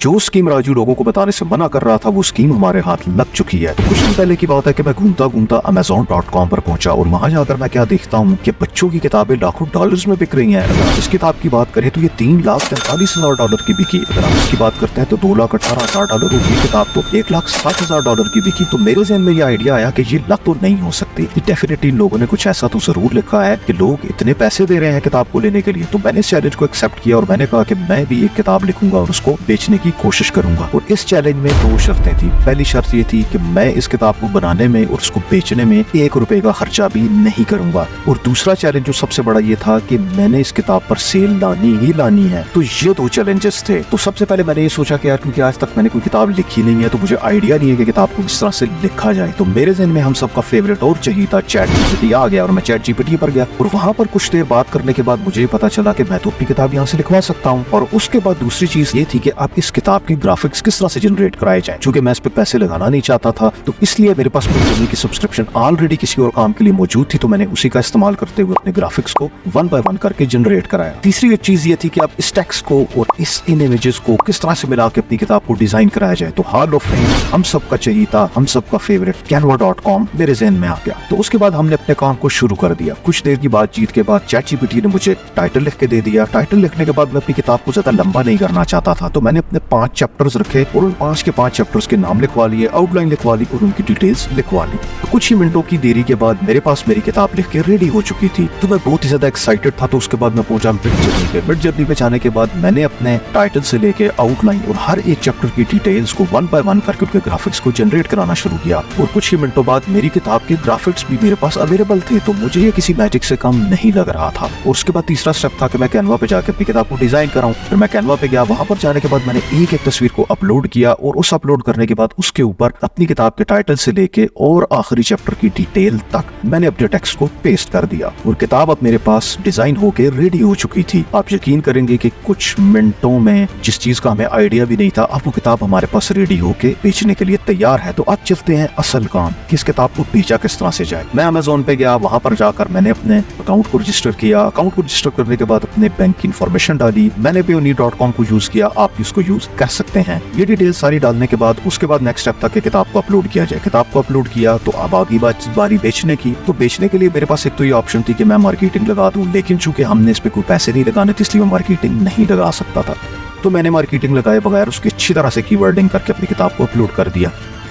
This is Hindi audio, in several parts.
जो स्कीम राजू लोगों को बताने से मना कर रहा था वो स्कीम हमारे हाथ लग चुकी है। तो कुछ दिन पहले की बात है कि मैं घूमता घूमता Amazon.com पर पहुंचा और वहां जाकर मैं क्या देखता हूँ कि बच्चों की किताबें लाखों डॉलर्स में बिक रही हैं। अगर आप इस किताब की बात करें तो ये $3,43,000 की बिकी। अगर आप इसकी बात करते हैं तो $2,18,000 की किताब तो $1,60,000 की बिकी। तो मेरे ज़हन में ये आइडिया आया कि ये लग तो नहीं हो सकती, डेफिनेटली लोगों ने कुछ ऐसा तो जरूर लिखा है कि लोग इतने पैसे दे रहे हैं किताब को लेने के लिए। तो मैंने इस चैलेंज को एक्सेप्ट किया और मैंने कहा कि मैं भी एक किताब लिखूंगा और उसको बेचने की कोशिश करूंगा। और इस चैलेंज में 2 शर्तें थी। पहली शर्त ये थी कि मैं इस किताब को बनाने में और उसको बेचने में ₹1 का खर्चा भी नहीं करूंगा। और दूसरा चैलेंज जो सबसे बड़ा ये था कि मैंने इस किताब पर सेल लानी ही लानी है। तो ये 2 चैलेंजेस थे। तो सबसे पहले मैंने ये सोचा कि यार क्योंकि आज तक मैंने कोई किताब लिखी नहीं है तो मुझे आइडिया नहीं है कि किताब को किस तरह से लिखा जाए। तो मेरे ज़हन में हम सबका फेवरेट और चहीता ChatGPT आ गया और मैं ChatGPT पर गया और वहां पर कुछ देर बात करने के बाद मुझे पता चला कि मैं तो अपनी किताब यहाँ से लिखवा सकता हूँ। और उसके बाद दूसरी चीज ये थी कि आप इस किताब की ग्राफिक्स किस तरह से जनरेट कराए जाए। चूंकि मैं इस पे पैसे लगाना नहीं चाहता था तो इसलिए मेरे पास मिडजर्नी की सब्सक्रिप्शन ऑलरेडी किसी और काम के लिए मौजूद थी, तो मैंने उसी का इस्तेमाल करते हुए अपने ग्राफिक्स को 1 by 1 करके जनरेट कराया। तीसरी एक चीज ये थी कि आप इस टेक्स्ट को और इन इमेजेस को किस तरह से मिला के अपनी किताब को डिजाइन कराया जाए। तो हॉल ऑफ फेम, हम सबका चहीता, हम सबका फेवरेट Canva.com मेरे ज़हन में आ गया। तो उसके बाद हमने अपने काम को शुरू कर दिया। कुछ देर की बातचीत के बाद ChatGPT ने मुझे टाइटल लिख के दे दिया। टाइटल लिखने के बाद मैं अपनी किताब को ज्यादा लंबा नहीं करना चाहता था तो मैंने अपने 5 चैप्टर्स रखे और उन 5 के 5 चैप्टर्स के नाम लिखवा लिए, आउटलाइन लिखवा ली और उनकी डिटेल्स लिखवा ली। तो कुछ ही मिनटों की देरी के बाद मेरे पास मेरी किताब लिख के रेडी हो चुकी थी। तो मैं बहुत ही ज्यादा एक्साइटेड था। तो उसके बाद मैं पहुंचा मिडजर्नी पे जाने के बाद मैंने अपने टाइटल से लेके आउटलाइन और हर एक चैप्टर की डिटेल्स को 1 by 1 करके उनके ग्राफिक्स को जनरेट कराना शुरू किया। और कुछ ही मिनटों बाद मेरी किताब के ग्राफिक्स भी मेरे पास अवेलेबल थे। तो मुझे ये किसी मैजिक से कम नहीं लग रहा था। और उसके बाद तीसरा स्टेप था कि मैं कैनवा पे जाकर अपनी किताब को डिजाइन कराऊं। फिर मैं कैनवा पे गया, वहां पर जाने के बाद मैंने एक तस्वीर को अपलोड किया और उस अपलोड करने के बाद उसके ऊपर अपनी किताब के टाइटल से लेके और आखिरी चैप्टर की डिटेल तक मैंने अपने टेक्स्ट को पेस्ट कर दिया और किताब अब मेरे पास डिजाइन होके रेडी हो चुकी थी। आप यकीन करेंगे कि कुछ मिनटों में जिस चीज का हमें आइडिया भी नहीं था, अब वो किताब हमारे पास रेडी होके बेचने के लिए तैयार है। तो अब चलते हैं असल काम कि इस किताब को बेचा किस तरह से जाए। मैं Amazon पे गया, वहां पर जाकर मैंने अपने अकाउंट को रजिस्टर किया। अकाउंट को रजिस्टर करने के बाद अपने बैंक की इन्फॉर्मेशन डाली। मैंने Payoneer.com को यूज किया, आप इसको यूज कर सकते हैं। ये डिटेल सारी डालने के बाद उसके बाद नेक्स्ट स्टेप था कि किताब को अपलोड किया जाए। किताब को अपलोड किया तो अब आगे बारी बेचने की। तो बेचने के लिए मेरे पास एक तो ये ऑप्शन थी कि मैं मार्केटिंग लगा दूं, लेकिन चूंकि हमने इस पे कोई पैसे नहीं लगाने थे इसलिए मैं मार्केटिंग नहीं लगा सकता था। तो मैंने मार्केटिंग लगाए बगैर उसकी अच्छी तरह से कीवर्डिंग करके अपनी किताब को अपलोड कर दिया।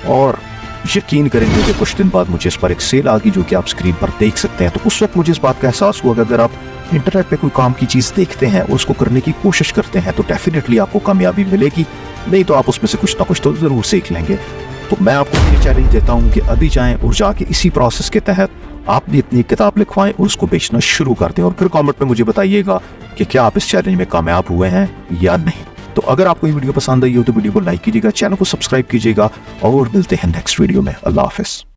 और यकीन करेंगे कि कुछ दिन बाद मुझे इस पर एक सेल आ गई जो कि आप स्क्रीन पर देख सकते हैं। तो उस वक्त मुझे इस बात का एहसास हुआ कि अगर आप इंटरनेट पे कोई काम की चीज देखते हैं और उसको करने की कोशिश करते हैं तो डेफिनेटली आपको कामयाबी मिलेगी, नहीं तो आप उसमें से कुछ ना कुछ तो जरूर सीख लेंगे। तो मैं आपको ये चैलेंज देता हूँ कि अभी जाएं और जाके इसी प्रोसेस के तहत आप भी अपनी किताब लिखवाएं और उसको बेचना शुरू कर दें और फिर कमेंट में मुझे बताइएगा कि क्या आप इस चैलेंज में कामयाब हुए हैं या नहीं। तो अगर आपको ये वीडियो पसंद आई हो तो वीडियो को लाइक कीजिएगा, चैनल को सब्सक्राइब कीजिएगा और मिलते हैं नेक्स्ट वीडियो में। अल्लाह हाफिज।